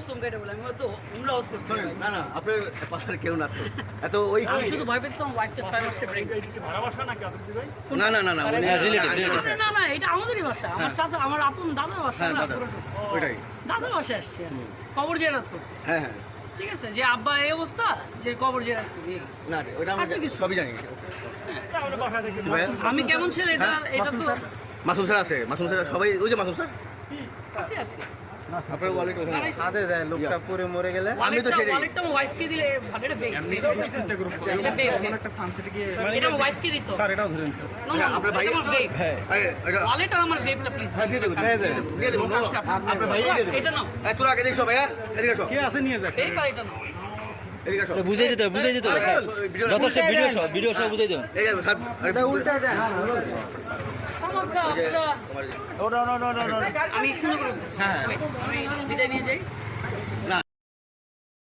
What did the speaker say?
কসম কেটে বলে আমি তো উমরা হাউস করছি না না আপনার পাশার কেউ না তো এত ওই আমি শুধু ভয় পেয়েছিলাম ওয়াইফটা 6 মাসে ব্রেক ভাড়া বাসা নাকি আপনি ভাই? না না না না না না এটা আমাদেরই বাসা আমার চাচা আমার আপন দাদার বাসা হ্যাঁ না দাদা ওইটাই দাদার বাসা আসছে কবর জিয়ারত করতে হ্যাঁ হ্যাঁ ঠিক আছে যে আব্বা এই অবস্থা যে কবর জিয়ারত করি না ওইটা আমরা সবই জানি তাহলে বাসা থেকে আমি কেমন ছিল এটা এটা তো মাসুম স্যার আছে মাসুম স্যার সবাই ওই যে মাসুম স্যার আছে আছে আপনার ওয়ালেট ওখানে সাথে যায় লোকটা পরে মরে গেলে আমি তো সেটাই ওয়ালেটটা আমার ওয়াইফকে দিলে ভাগেটা বেগ এটা বেগ একটা সানসেটে গিয়ে এটা আমার ওয়াইফকে দিত স্যার এটাও ধরেন স্যার আপনার ভাই আমার বেগ এটা ওয়ালেট আর আমার বেগটা প্লিজ দিয়ে দেবো দিয়ে দেবো আপনার ভাই দিয়ে দেবো এটা নাও তোরা আগে দেখো ভাইয়া এদিকে আসো কে আছে নিয়ে যাক এই আর এটা নাও এদিকে আসো বুঝাই দিতে যথেষ্ট ভিডিও সব বুঝাই দেন এই যে স্যার এটা উল্টা দেন আমাকে আপনারা আমি শুরু করে দিচ্ছি আমি বিদায় নিয়ে যাই